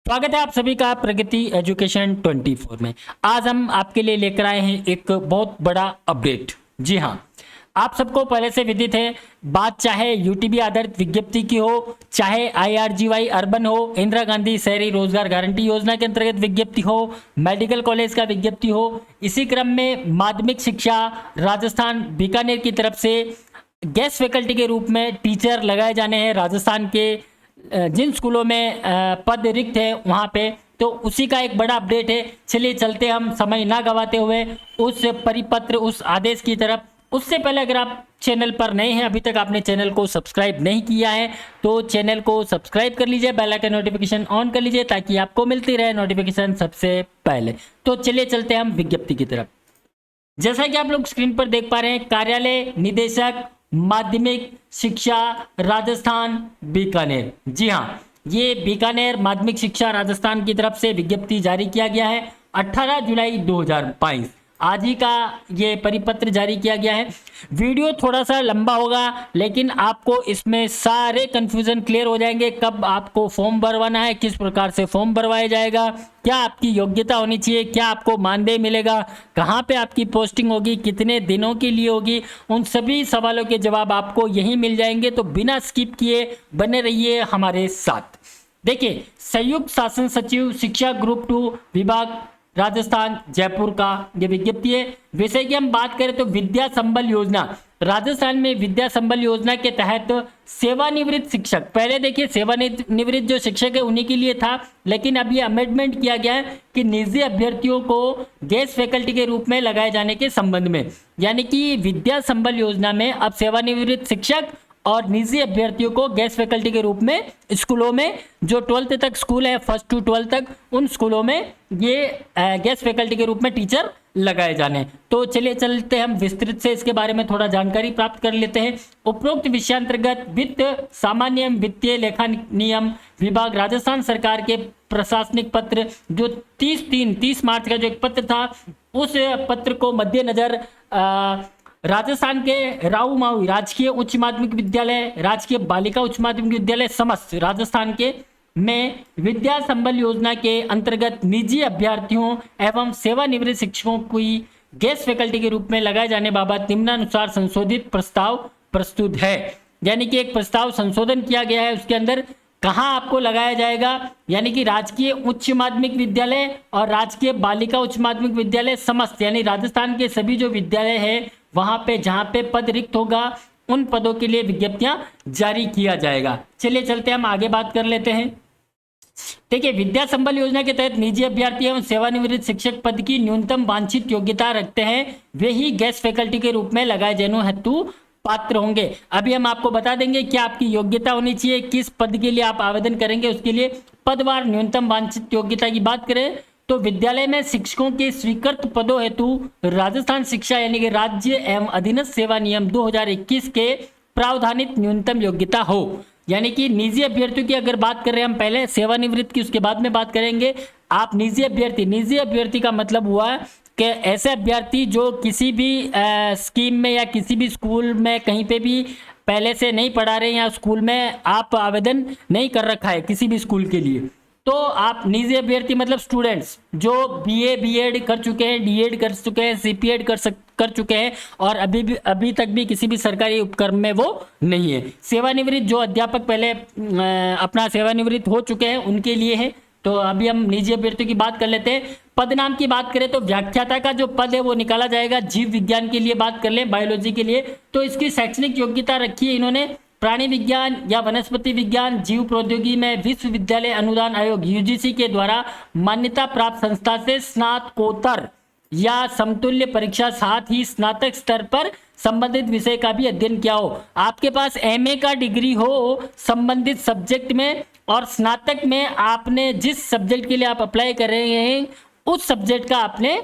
स्वागत है आप सभी का प्रगति एजुकेशन 24 में। आज हम आपके लिए लेकर आए हैं एक बहुत बड़ा अपडेट। जी हाँ, आप सबको पहले से विदित है, बात चाहे यूटीबी आधारित विज्ञप्ति की हो, चाहे आईआरजीवाई अर्बन हो, इंदिरा गांधी शहरी रोजगार गारंटी योजना के अंतर्गत विज्ञप्ति हो, मेडिकल कॉलेज का विज्ञप्ति हो। इसी क्रम में माध्यमिक शिक्षा राजस्थान बीकानेर की तरफ से गेस्ट फैकल्टी के रूप में टीचर लगाए जाने हैं राजस्थान के जिन स्कूलों में पद रिक्त है वहाँ पे। तो उसी का एक बड़ा अपडेट है। चलिए चलते हम समय ना गवाते हुए उस परिपत्र, उस आदेश की तरफ। उससे पहले अगर आप चैनल पर नए हैं, अभी तक आपने चैनल को सब्सक्राइब नहीं किया है तो चैनल को सब्सक्राइब कर लीजिए, बेल आइकन नोटिफिकेशन ऑन कर लीजिए ताकि आपको मिलती रहे नोटिफिकेशन सबसे पहले। तो चलिए चलते हम विज्ञप्ति की तरफ। जैसा कि आप लोग स्क्रीन पर देख पा रहे हैं, कार्यालय निदेशक माध्यमिक शिक्षा राजस्थान बीकानेर। जी हाँ, ये बीकानेर माध्यमिक शिक्षा राजस्थान की तरफ से विज्ञप्ति जारी किया गया है 18 जुलाई 2022। आज ही का ये परिपत्र जारी किया गया है। वीडियो थोड़ा सा लंबा होगा लेकिन आपको इसमें सारे कंफ्यूजन क्लियर हो जाएंगे। कब आपको फॉर्म भरवाना है, किस प्रकार से फॉर्म भरवाया जाएगा, क्या आपकी योग्यता होनी चाहिए, क्या आपको मानदेय मिलेगा, कहाँ पे आपकी पोस्टिंग होगी, कितने दिनों के लिए होगी, उन सभी सवालों के जवाब आपको यहीं मिल जाएंगे। तो बिना स्किप किए बने रहिए हमारे साथ। देखिए, संयुक्त शासन सचिव शिक्षा ग्रुप 2 विभाग राजस्थान जयपुर का ये विज्ञप्ति है। विषय की हम बात करें तो विद्या संबल योजना, राजस्थान में विद्या संबल योजना के तहत सेवानिवृत्त शिक्षक, पहले देखिए सेवानिवृत्त जो शिक्षक है उन्हीं के लिए था, लेकिन अब ये अमेंडमेंट किया गया है कि निजी अभ्यर्थियों को गेस्ट फैकल्टी के रूप में लगाए जाने के संबंध में, यानी कि विद्या संबल योजना में अब सेवानिवृत्त शिक्षक और निजी अभ्यर्थियों को गेस्ट फैकल्टी के रूप में स्कूलों में, जो 12th तक स्कूल है, 1st to 12th तक, उन स्कूलों में ये गेस्ट फैकल्टी के रूप में टीचर लगाए जाने। तो चलिए चलते हम विस्तृत से इसके बारे में थोड़ा जानकारी प्राप्त कर लेते हैं। उपरोक्त विषयांतर्गत वित्त सामान्य वित्तीय लेखा नियम विभाग राजस्थान सरकार के प्रशासनिक पत्र जो 30 मार्च का जो एक पत्र था, उस पत्र को मद्देनजर राजस्थान के राऊ माऊ राजकीय उच्च माध्यमिक विद्यालय, राजकीय बालिका उच्च माध्यमिक विद्यालय समस्त राजस्थान के में विद्या संबल योजना के अंतर्गत निजी अभ्यर्थियों एवं सेवानिवृत्त शिक्षकों की गेस्ट फैकल्टी के रूप में लगाए जाने बाबत निम्नानुसार संशोधित प्रस्ताव प्रस्तुत है। यानी कि एक प्रस्ताव संशोधन किया गया है, उसके अंदर कहाँ आपको लगाया जाएगा, यानी कि राजकीय उच्च माध्यमिक विद्यालय और राजकीय बालिका उच्च माध्यमिक विद्यालय समस्त, यानी राजस्थान के सभी जो विद्यालय है वहां पे जहां पे पद रिक्त होगा उन पदों के लिए विज्ञप्तियां जारी किया जाएगा। चलिए चलते हम आगे बात कर लेते हैं। देखिए, विद्या संबल योजना के तहत निजी अभ्यर्थी एवं सेवानिवृत्त शिक्षक पद की न्यूनतम वांछित योग्यता रखते हैं वे ही गेस्ट फैकल्टी के रूप में लगाए जाने हेतु पात्र होंगे। अभी हम आपको बता देंगे क्या आपकी योग्यता होनी चाहिए, किस पद के लिए आप आवेदन करेंगे। उसके लिए पदवार न्यूनतम वांछित योग्यता की बात करें तो विद्यालय में शिक्षकों के स्वीकृत पदों हेतु राजस्थान शिक्षा यानी कि राज्य एवं अधीनस्थ सेवा नियम 2021 के प्रावधानित न्यूनतम योग्यता हो। यानी कि निजी अभ्यर्थियों की अगर बात कर रहे हैं हम, पहले सेवानिवृत्त की उसके बाद में बात करेंगे। आप निजी अभ्यर्थी का मतलब हुआ कि ऐसे अभ्यर्थी जो किसी भी स्कीम में या किसी भी स्कूल में कहीं पे भी पहले से नहीं पढ़ा रहे हैं या स्कूल में आप आवेदन नहीं कर रखा है किसी भी स्कूल के लिए, तो आप निजी अभ्यर्थी मतलब स्टूडेंट्स जो बीए बीएड कर चुके हैं, डीएड कर चुके हैं, सीपीएड कर चुके हैं और अभी तक भी किसी भी सरकारी उपक्रम में वो नहीं है। सेवानिवृत्त जो अध्यापक पहले अपना सेवानिवृत्त हो चुके हैं उनके लिए है। तो अभी हम निजी अभ्यर्थियों की बात कर लेते हैं। पद नाम की बात करें तो व्याख्याता का जो पद है वो निकाला जाएगा। जीव विज्ञान के लिए बात कर लें, बायोलॉजी के लिए, तो इसकी शैक्षणिक योग्यता रखी है इन्होंने प्राणी विज्ञान या वनस्पति विज्ञान जीव प्रौद्योगिकी में विश्वविद्यालय अनुदान आयोग यूजीसी के द्वारा मान्यता प्राप्त संस्था से स्नातकोत्तर या समतुल्य परीक्षा साथ ही स्नातक स्तर पर संबंधित विषय का भी अध्ययन किया हो। आपके पास एमए का डिग्री हो संबंधित सब्जेक्ट में और स्नातक में आपने जिस सब्जेक्ट के लिए आप अप्लाई कर रहे हैं उस सब्जेक्ट का आपने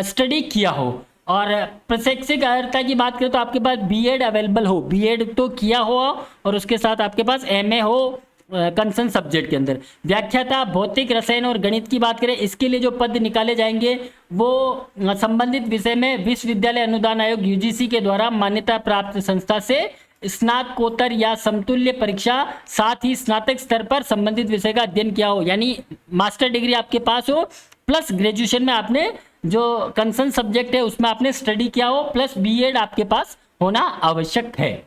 स्टडी किया हो। और प्रशैक्षिक अर्हता की बात करें तो आपके पास बीएड अवेलेबल हो, बीएड तो किया हो और उसके साथ आपके पास एमए हो कंसर्न सब्जेक्ट के अंदर। व्याख्याता भौतिक रसायन और गणित की बात करें, इसके लिए जो पद निकाले जाएंगे वो संबंधित विषय में विश्वविद्यालय अनुदान आयोग यूजीसी के द्वारा मान्यता प्राप्त संस्था से स्नातकोत्तर या समतुल्य परीक्षा, साथ ही स्नातक स्तर पर संबंधित विषय का अध्ययन किया हो, यानी मास्टर डिग्री आपके पास हो प्लस ग्रेजुएशन में आपने जो कंसर्न सब्जेक्ट है उसमें आपने स्टडी किया हो, प्लस बीएड आपके पास होना आवश्यक है।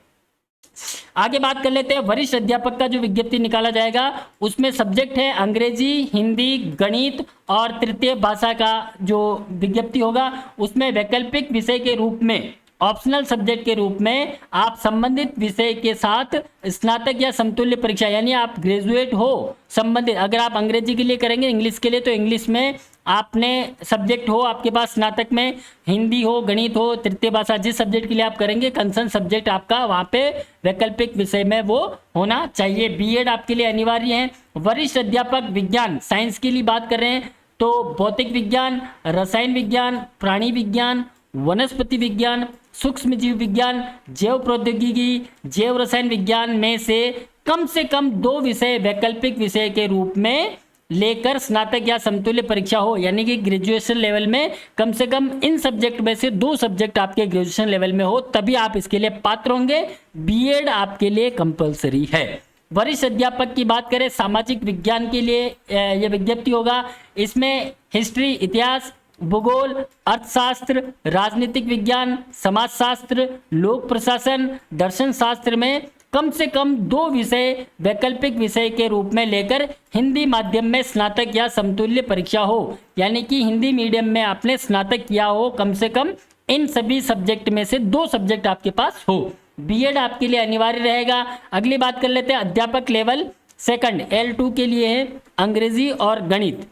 आगे बात कर लेते हैं वरिष्ठ अध्यापक का जो विज्ञप्ति निकाला जाएगा, उसमें सब्जेक्ट है अंग्रेजी, हिंदी, गणित और तृतीय भाषा का जो विज्ञप्ति होगा उसमें वैकल्पिक विषय के रूप में, ऑप्शनल सब्जेक्ट के रूप में आप संबंधित विषय के साथ स्नातक या समतुल्य परीक्षा, यानी आप ग्रेजुएट हो संबंधित, अगर आप अंग्रेजी के लिए करेंगे, इंग्लिश के लिए तो इंग्लिश में आपने सब्जेक्ट हो आपके पास स्नातक में, हिंदी हो, गणित हो, तृतीय भाषा, जिस सब्जेक्ट के लिए आप करेंगे कंसर्न सब्जेक्ट आपका वहाँ पे वैकल्पिक विषय में वो होना चाहिए। बीएड आपके लिए अनिवार्य है। वरिष्ठ अध्यापक विज्ञान साइंस के लिए बात कर रहे हैं तो भौतिक विज्ञान, रसायन विज्ञान, प्राणी विज्ञान, वनस्पति विज्ञान, सूक्ष्म जीव विज्ञान, जैव प्रौद्योगिकी, जैव रसायन विज्ञान में से कम 2 विषय वैकल्पिक विषय के रूप में लेकर स्नातक या समतुल्य परीक्षा हो, यानी कि ग्रेजुएशन लेवल में कम से कम इन सब्जेक्ट में से 2 सब्जेक्ट आपके ग्रेजुएशन लेवल में हो, तभी आप इसके लिए पात्र होंगे। बीएड आपके लिए कंपलसरी है। वरिष्ठ अध्यापक की बात करें सामाजिक विज्ञान के लिए यह विज्ञप्ति होगा, इसमें हिस्ट्री, इतिहास, भूगोल, अर्थशास्त्र, राजनीतिक विज्ञान, समाजशास्त्र, लोक प्रशासन, दर्शन शास्त्र में कम से कम 2 विषय वैकल्पिक विषय के रूप में लेकर हिंदी माध्यम में स्नातक या समतुल्य परीक्षा हो, यानी कि हिंदी मीडियम में आपने स्नातक किया हो, कम से कम इन सभी सब्जेक्ट में से 2 सब्जेक्ट आपके पास हो। बीएड आपके लिए अनिवार्य रहेगा। अगली बात कर लेते हैं अध्यापक लेवल सेकंड L2 के लिए है अंग्रेजी और गणित,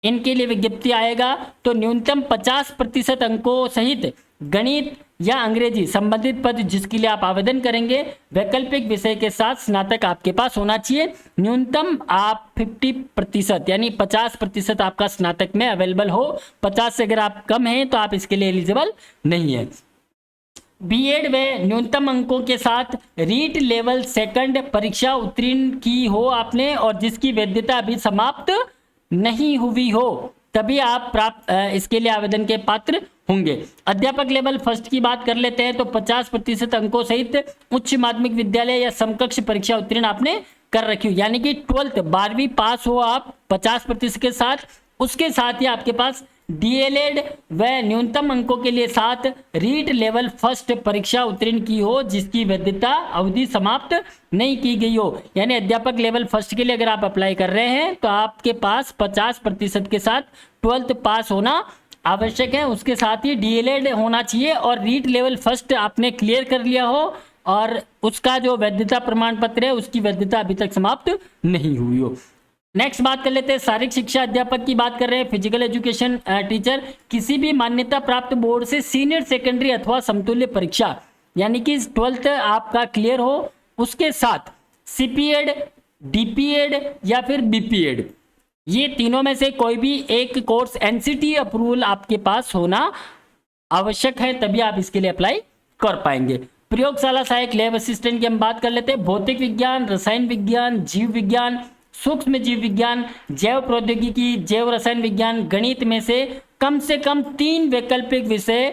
इनके लिए विज्ञप्ति आएगा तो न्यूनतम 50% अंकों सहित गणित या अंग्रेजी संबंधित पद जिसके लिए आप आवेदन करेंगे वैकल्पिक विषय के साथ स्नातक आपके पास होना चाहिए। न्यूनतम आप 50% यानी 50% आपका स्नातक में अवेलेबल हो, 50 से अगर आप कम हैं तो आप इसके लिए एलिजिबल नहीं है। बीएड में न्यूनतम अंकों के साथ रीट लेवल सेकंड परीक्षा उत्तीर्ण की हो आपने और जिसकी वैधता अभी समाप्त नहीं हुई हो, तभी आप इसके लिए आवेदन के पात्र होंगे। अध्यापक लेवल फर्स्ट की बात कर लेते हैं तो 50% अंकों सहित उच्च माध्यमिक विद्यालय या समकक्ष परीक्षा उत्तीर्ण आपने कर रखी हो, यानी कि 12वीं पास हो आप 50% के साथ, उसके साथ ही आपके पास डीएलएड व न्यूनतम अंकों के लिए साथ रीट लेवल फर्स्ट परीक्षा उत्तीर्ण की हो जिसकी वैधता अवधि समाप्त नहीं की गई हो। यानी अध्यापक लेवल फर्स्ट के लिए अगर आप अप्लाई कर रहे हैं तो आपके पास 50% के साथ 12th पास होना आवश्यक है, उसके साथ ही डीएलएड होना चाहिए और रीट लेवल फर्स्ट आपने क्लियर कर लिया हो और उसका जो वैधता प्रमाण पत्र है उसकी वैधता अभी तक समाप्त नहीं हुई हो। नेक्स्ट बात कर लेते हैं शारीरिक शिक्षा अध्यापक की बात कर रहे हैं। फिजिकल एजुकेशन टीचर किसी भी मान्यता प्राप्त बोर्ड से सीनियर सेकेंडरी अथवा समतुल्य परीक्षा यानी कि 12th आपका क्लियर हो, उसके साथ सीपीएड, डीपीएड या फिर बीपीएड, ये तीनों में से कोई भी एक कोर्स एनसीटी अप्रूवल आपके पास होना आवश्यक है, तभी आप इसके लिए अप्लाई कर पाएंगे। प्रयोगशाला सहायक लैब असिस्टेंट की हम बात कर लेते हैं। भौतिक विज्ञान, रसायन विज्ञान, जीव विज्ञान, सूक्ष्म जीव विज्ञान, जैव प्रौद्योगिकी, जैव रसायन विज्ञान, गणित में से कम 3 वैकल्पिक विषय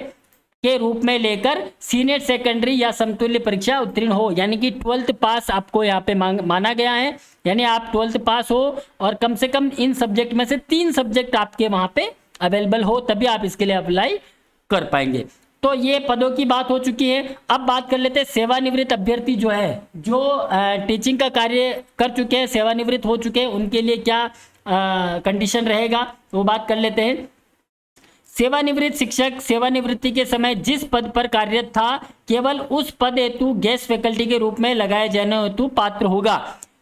के रूप में लेकर सीनियर सेकेंडरी या समतुल्य परीक्षा उत्तीर्ण हो, यानी कि 12th पास आपको यहाँ पे माना गया है, यानी आप 12th पास हो और कम से कम इन सब्जेक्ट में से 3 सब्जेक्ट आपके वहाँ पे अवेलेबल हो, तभी आप इसके लिए अप्लाई कर पाएंगे। तो ये पदों की बात हो चुकी है। अब बात कर लेते हैं सेवानिवृत्त अभ्यर्थी जो है, जो टीचिंग का कार्य कर चुके हैं, सेवानिवृत्त हो चुके हैं, उनके लिए क्या कंडीशन रहेगा वो बात कर लेते हैं। सेवानिवृत्त शिक्षक सेवानिवृत्ति के समय जिस पद पर कार्यरत था केवल उस पद हेतु गेस्ट फैकल्टी के रूप में लगाए जाने हेतु पात्र होगा,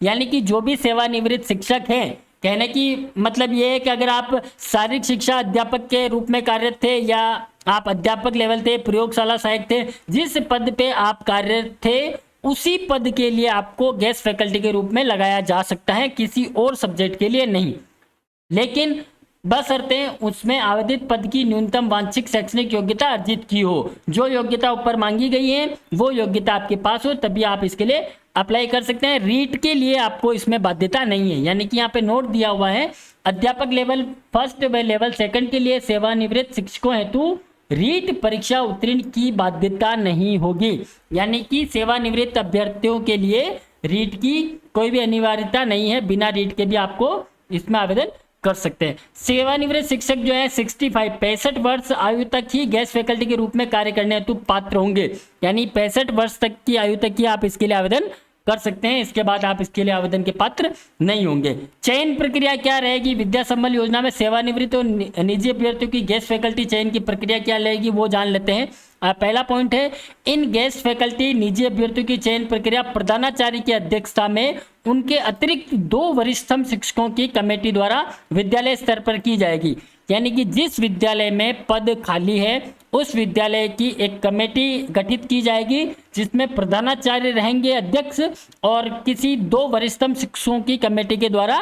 यानी कि जो भी सेवानिवृत्त शिक्षक हैं, कहने की मतलब ये है कि अगर आप शारीरिक शिक्षा अध्यापक के रूप में कार्यरत थे या आप अध्यापक लेवल थे, प्रयोगशाला सहायक थे, जिस पद पे आप कार्यरत थे उसी पद के लिए आपको गेस्ट फैकल्टी के रूप में लगाया जा सकता है, किसी और सब्जेक्ट के लिए नहीं। लेकिन बशर्ते उसमें आवेदित पद की न्यूनतम वांछित शैक्षणिक योग्यता अर्जित की हो, जो योग्यता ऊपर मांगी गई है वो योग्यता आपके पास हो, तभी आप इसके लिए अप्लाई कर सकते हैं। रीट के लिए आपको इसमें बाध्यता नहीं है, यानी कि यहाँ पे नोट दिया हुआ है अध्यापक लेवल फर्स्ट व लेवल सेकंड के लिए सेवानिवृत्त शिक्षकों हेतु रीट परीक्षा उत्तीर्ण की बाध्यता नहीं होगी। यानी कि सेवानिवृत्त अभ्यर्थियों के लिए रीट की कोई भी अनिवार्यता नहीं है, बिना रीट के भी आपको इसमें आवेदन कर सकते हैं। सेवानिवृत्त शिक्षक जो है 65 वर्ष आयु तक ही गेस्ट फैकल्टी के रूप में कार्य करने हेतु पात्र होंगे। यानी 65 वर्ष तक की आयु तक ही आप इसके लिए आवेदन कर सकते हैं, इसके बाद आप इसके लिए आवेदन के पात्र नहीं होंगे। चयन प्रक्रिया क्या रहेगी? विद्या संबल योजना में सेवानिवृत्त और निजी अभ्यर्थियों की गेस्ट फैकल्टी चयन की प्रक्रिया क्या रहेगी वो जान लेते हैं। पहला पॉइंट है, इन गेस्ट फैकल्टी निजी अभ्यर्थियों की चयन प्रक्रिया प्रधानाचार्य की अध्यक्षता में उनके अतिरिक्त 2 वरिष्ठतम शिक्षकों की कमेटी द्वारा विद्यालय स्तर पर की जाएगी। यानी कि जिस विद्यालय में पद खाली है उस विद्यालय की एक कमेटी गठित की जाएगी, जिसमें प्रधानाचार्य रहेंगे अध्यक्ष और किसी 2 वरिष्ठतम शिक्षकों की कमेटी के द्वारा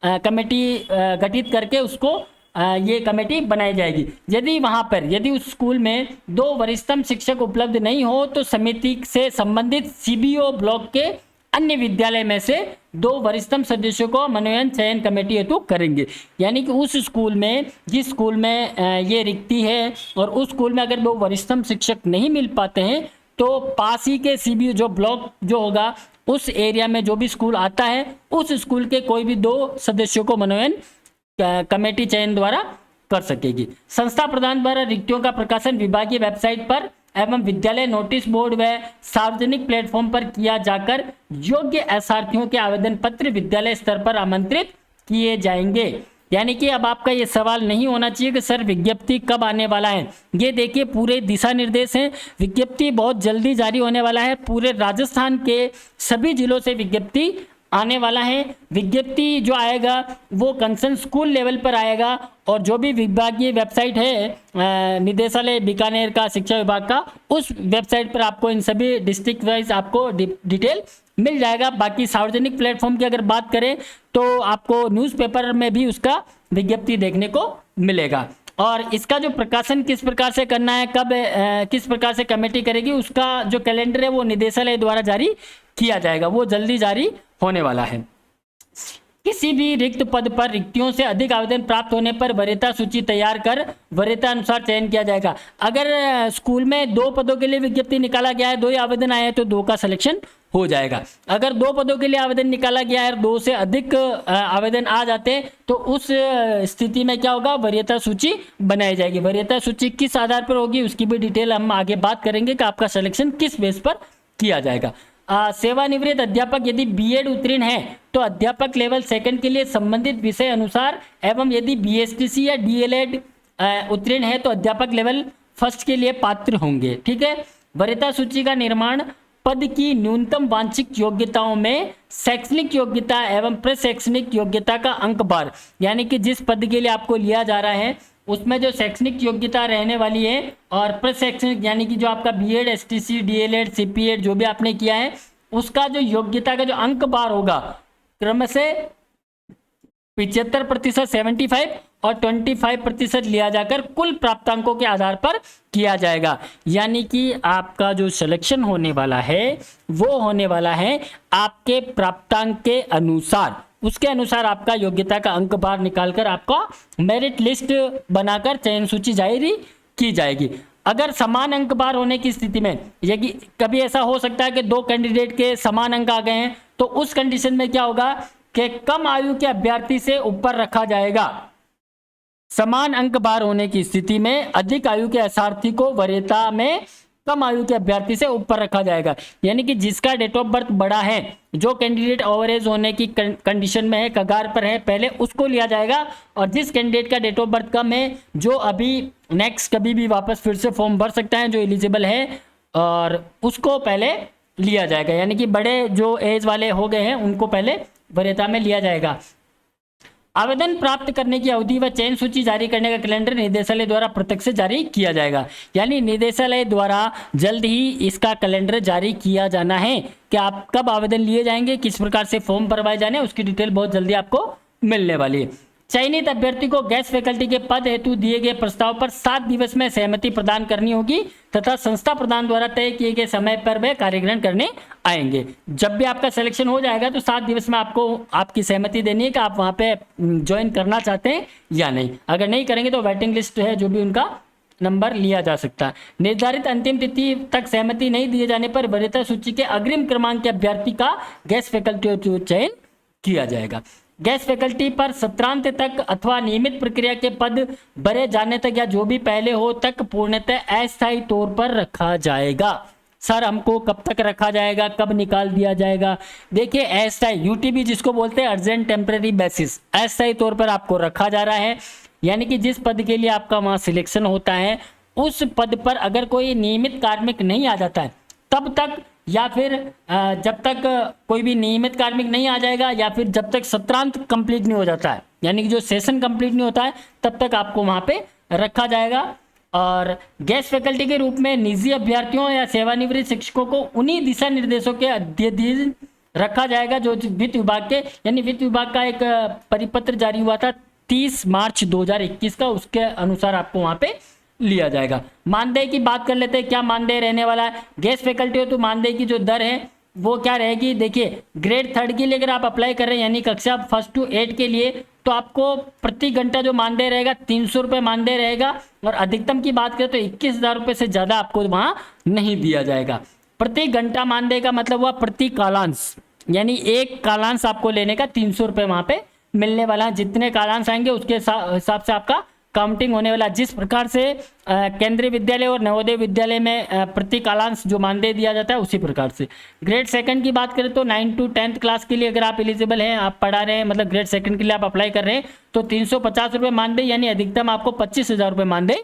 कमेटी गठित करके उसको ये कमेटी बनाई जाएगी। यदि उस स्कूल में 2 वरिष्ठतम शिक्षक उपलब्ध नहीं हो तो समिति से संबंधित सीबीओ ब्लॉक के अन्य विद्यालय में से 2 वरिष्ठतम सदस्यों को मनोनयन चयन कमेटी हेतु करेंगे। यानी कि उस स्कूल में, जिस स्कूल में ये रिक्ति है और उस स्कूल में अगर 2 वरिष्ठतम शिक्षक नहीं मिल पाते हैं तो पास ही के सीबीओ जो ब्लॉक जो होगा उस एरिया में जो भी स्कूल आता है उस स्कूल के कोई भी 2 सदस्यों को मनोनयन कमेटी चयन द्वारा कर सकेगी। संस्था प्रदान द्वारा रिक्तियों का प्रकाशन विभागीय वेबसाइट पर एवं विद्यालय नोटिस बोर्ड व सार्वजनिक प्लेटफॉर्म पर किया जाकर योग्य अभ्यर्थियों के आवेदन पत्र विद्यालय स्तर पर आमंत्रित किए जाएंगे। यानी कि अब आपका ये सवाल नहीं होना चाहिए कि सर विज्ञप्ति कब आने वाला है। ये देखिए पूरे दिशा निर्देश हैं, विज्ञप्ति बहुत जल्दी जारी होने वाला है। पूरे राजस्थान के सभी जिलों से विज्ञप्ति आने वाला है। विज्ञप्ति जो आएगा वो कंसर्न स्कूल लेवल पर आएगा और जो भी विभागीय वेबसाइट है निदेशालय बीकानेर का शिक्षा विभाग का, उस वेबसाइट पर आपको इन सभी डिस्ट्रिक्ट वाइज आपको डिटेल मिल जाएगा। बाकी सार्वजनिक प्लेटफॉर्म की अगर बात करें तो आपको न्यूज़पेपर में भी उसका विज्ञप्ति देखने को मिलेगा। और इसका जो प्रकाशन किस प्रकार से करना है, कब किस प्रकार से कमेटी करेगी, उसका जो कैलेंडर है वो निदेशालय द्वारा जारी किया जाएगा, वो जल्दी जारी होने वाला है। किसी भी रिक्त पद पर रिक्तियों से अधिक आवेदन प्राप्त होने पर वरीयता सूची तैयार कर वरीयता अनुसार चयन किया जाएगा। अगर स्कूल में 2 पदों के लिए विज्ञप्ति निकाला गया है, 2 ही आवेदन आए हैं तो 2 का सिलेक्शन हो जाएगा। अगर 2 पदों के लिए आवेदन निकाला गया है और 2 से अधिक आवेदन आ जाते हैं तो उस स्थिति में क्या होगा, वरीयता सूची बनाई जाएगी। वरीयता सूची किस आधार पर होगी उसकी भी डिटेल हम आगे बात करेंगे कि आपका सिलेक्शन किस बेस पर किया जाएगा। सेवानिवृत्त अध्यापक यदि बीएड उत्तीर्ण है तो अध्यापक लेवल 2 के लिए संबंधित विषय अनुसार एवं यदि बीएसटीसी या डीएलएड उत्तीर्ण है तो अध्यापक लेवल 1 के लिए पात्र होंगे। ठीक है। वरीयता सूची का निर्माण पद की न्यूनतम वांछित योग्यताओं में शैक्षणिक योग्यता एवं प्रशैक्षणिक योग्यता का अंक बार, यानी कि जिस पद के लिए आपको लिया जा रहा है उसमें जो शैक्षणिक योग्यता रहने वाली है और प्रशैक्षणिक यानी कि जो आपका बीएड, एसटीसी, डीएलएड, सीपीएड जो भी आपने किया है उसका जो योग्यता का जो अंक बार होगा क्रम से 75% 75 और 25% लिया जाकर कुल प्राप्तांकों के आधार पर किया जाएगा। यानी कि आपका जो सिलेक्शन होने वाला है वो होने वाला है आपके प्राप्तांक के अनुसार, उसके अनुसार आपका योग्यता का अंक बार निकालकर आपका मेरिट लिस्ट बनाकर चयन सूची जारी की जाएगी। अगर समान अंक बार होने की स्थिति में यदि कभी ऐसा हो सकता है कि 2 कैंडिडेट के समान अंक आ गए हैं तो उस कंडीशन में क्या होगा कि कम आयु के अभ्यर्थी से ऊपर रखा जाएगा। समान अंक बार होने की स्थिति में अधिक आयु के अभ्यर्थी को वरीयता में कम आयु के अभ्यर्थी से ऊपर रखा जाएगा। यानी कि जिसका डेट ऑफ बर्थ बड़ा है, जो कैंडिडेट ओवरेज होने की कंडीशन में है, कगार पर है, पहले उसको लिया जाएगा और जिस कैंडिडेट का डेट ऑफ बर्थ कम है, जो अभी नेक्स्ट कभी भी वापस फिर से फॉर्म भर सकता है, जो एलिजिबल है, और उसको पहले लिया जाएगा। यानी कि बड़े जो एज वाले हो गए हैं उनको पहले वरीयता में लिया जाएगा। आवेदन प्राप्त करने की अवधि व चयन सूची जारी करने का कैलेंडर निदेशालय द्वारा प्रत्यक्ष से जारी किया जाएगा। यानी निदेशालय द्वारा जल्द ही इसका कैलेंडर जारी किया जाना है कि आप कब आवेदन लिए जाएंगे, किस प्रकार से फॉर्म भरवाए जाने, उसकी डिटेल बहुत जल्दी आपको मिलने वाली है। चयनित अभ्यर्थी को गेस्ट फैकल्टी के पद हेतु दिए गए प्रस्ताव पर 7 दिवस में सहमति प्रदान करनी होगी तथा संस्था प्रदान द्वारा तय किए गए समय पर वे कार्यग्रहण करने आएंगे। जब भी आपका सिलेक्शन हो जाएगा तो 7 दिवस में आपको आपकी सहमति देनी है कि आप वहां पे ज्वाइन करना चाहते हैं या नहीं। अगर नहीं करेंगे तो वेटिंग लिस्ट है जो भी उनका नंबर लिया जा सकता है। निर्धारित अंतिम तिथि तक सहमति नहीं दिए जाने पर वरीयता सूची के अग्रिम क्रमांक के अभ्यर्थी का गेस्ट फैकल्टी का चयन किया जाएगा। गेस्ट फैकल्टी पर सत्रांत तक अथवा नियमित प्रक्रिया के पद भरे जाने तक या जो भी पहले हो तक पूर्णतः अस्थायी तौर पर रखा जाएगा। सर हमको कब तक रखा जाएगा, कब निकाल दिया जाएगा? देखिए अस्थायी यूटीबी जिसको बोलते हैं अर्जेंट टेम्परेरी बेसिस, अस्थायी तौर पर आपको रखा जा रहा है। यानी कि जिस पद के लिए आपका वहाँ सिलेक्शन होता है उस पद पर अगर कोई नियमित कार्मिक नहीं आ जाता है तब तक, या फिर जब तक कोई भी नियमित कार्मिक नहीं आ जाएगा, या फिर जब तक सत्रांत कंप्लीट नहीं हो जाता है, यानी कि जो सेशन कंप्लीट नहीं होता है तब तक आपको वहाँ पे रखा जाएगा। और गेस्ट फैकल्टी के रूप में निजी अभ्यर्थियों या सेवानिवृत्त शिक्षकों को उन्हीं दिशा निर्देशों के अधीन रखा जाएगा जो वित्त विभाग के, यानी वित्त विभाग का एक परिपत्र जारी हुआ था 30 मार्च 2021 का, उसके अनुसार आपको वहाँ पे लिया जाएगा। मानदेय की बात कर लेते हैं, क्या मानदेय रहने वाला है? गेस्ट फैकल्टी हो तो मानदेय की जो दर है वो क्या रहेगी? देखिए ग्रेड 3 के लिए अगर आप अप्लाई कर रहे हैं यानी कक्षा 1 to 8 के लिए, तो आपको प्रति घंटा जो मानदेय रहेगा 300 रुपये मानदेय रहेगा। और अधिकतम की बात करें तो 21,000 रुपये से ज़्यादा आपको वहाँ नहीं दिया जाएगा। प्रति घंटा मानदेय का मतलब हुआ प्रति कालांश, यानी एक कालांश आपको लेने का 300 रुपये वहाँ पे मिलने वाला है। जितने कालांश आएंगे उसके हिसाब से आपका काउंटिंग होने वाला। जिस प्रकार से केंद्रीय विद्यालय और नवोदय विद्यालय में प्रति कालांश जो मानदेय दिया जाता है उसी प्रकार से। ग्रेड 2 की बात करें तो 9 to 10th क्लास के लिए अगर आप एलिजिबल हैं, आप पढ़ा रहे हैं, मतलब ग्रेड 2 के लिए आप अप्लाई कर रहे हैं, तो 350 रुपये मानदेय, यानी अधिकतम आपको 25,000 रुपये मानदेय,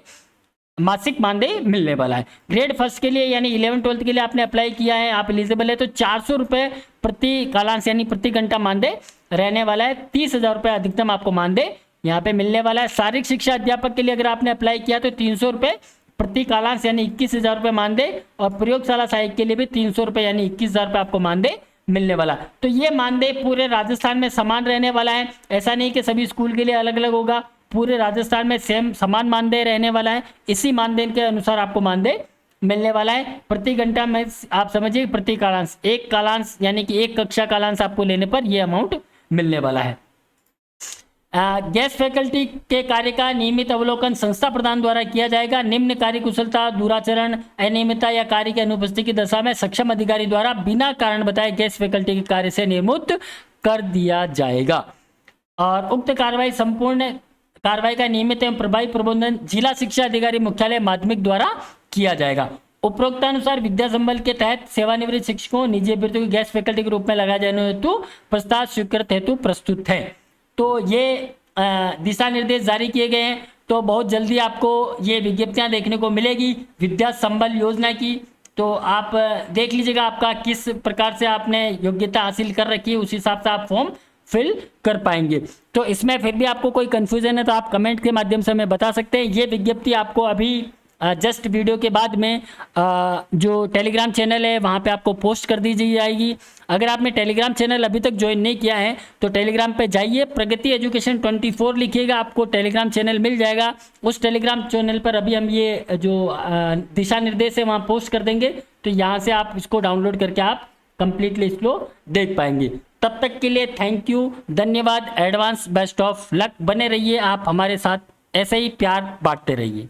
मासिक मानदेय मिलने वाला है। ग्रेड 1 के लिए यानी 11-12 के लिए आपने अप्लाई किया है, आप एलिजिबल है, तो 400 रुपये प्रति कालांश यानी प्रति घंटा मानदेय रहने वाला है। 30,000 रुपये अधिकतम आपको मानदेय यहाँ पे मिलने वाला है। शारीरिक शिक्षा अध्यापक के लिए अगर आपने अप्लाई किया तो 300 रुपये प्रति कालांश यानी 21,000 रुपये मानदेय, और प्रयोगशाला सहायक के लिए भी 300 रुपये यानी 21,000 रुपये आपको मानदेय मिलने वाला। तो ये मानदेय पूरे राजस्थान में समान रहने वाला है, ऐसा नहीं कि सभी स्कूल के लिए अलग अलग होगा, पूरे राजस्थान में सेम समान मानदेय रहने वाला है। इसी मानदेय के अनुसार आपको मानदेय मिलने वाला है। प्रति घंटा में आप समझिए प्रति कालांश, एक कालांश यानी कि एक कक्षा कालांश आपको लेने पर यह अमाउंट मिलने वाला है। गेस्ट फैकल्टी के कार्य का नियमित अवलोकन संस्था प्रधान द्वारा किया जाएगा। निम्न कार्य कुशलता, दुराचरण, अनियमितता या कार्य की अनुपस्थिति की दशा में सक्षम अधिकारी द्वारा बिना कारण बताए गेस्ट फैकल्टी के कार्य से निर्मुक्त कर दिया जाएगा। और उक्त कार्रवाई संपूर्ण कार्रवाई का नियमित एवं प्रभावी प्रबंधन जिला शिक्षा अधिकारी मुख्यालय माध्यमिक द्वारा किया जाएगा। उपरोक्तानुसार विद्या संबल के तहत सेवानिवृत्त शिक्षकों निजी अभ्यर्थियों को गेस्ट फैकल्टी के रूप में लगाए जाने हेतु प्रस्ताव स्वीकृत हेतु प्रस्तुत है। तो ये दिशा निर्देश जारी किए गए हैं, तो बहुत जल्दी आपको ये विज्ञप्तियां देखने को मिलेगी विद्या संबल योजना की। तो आप देख लीजिएगा आपका किस प्रकार से आपने योग्यता हासिल कर रखी है, उस हिसाब से आप फॉर्म फिल कर पाएंगे। तो इसमें फिर भी आपको कोई कंफ्यूजन है तो आप कमेंट के माध्यम से हमें बता सकते हैं। ये विज्ञप्ति आपको अभी जस्ट वीडियो के बाद में जो टेलीग्राम चैनल है वहाँ पे आपको पोस्ट कर दी जाएगी। अगर आपने टेलीग्राम चैनल अभी तक ज्वाइन नहीं किया है तो टेलीग्राम पे जाइए, प्रगति एजुकेशन 24 लिखिएगा, आपको टेलीग्राम चैनल मिल जाएगा। उस टेलीग्राम चैनल पर अभी हम ये जो दिशा निर्देश है वहाँ पोस्ट कर देंगे, तो यहाँ से आप इसको डाउनलोड करके आप कंप्लीटली इसको देख पाएंगे। तब तक के लिए थैंक यू, धन्यवाद, एडवांस बेस्ट ऑफ लक। बने रहिए आप हमारे साथ, ऐसे ही प्यार बांटते रहिए।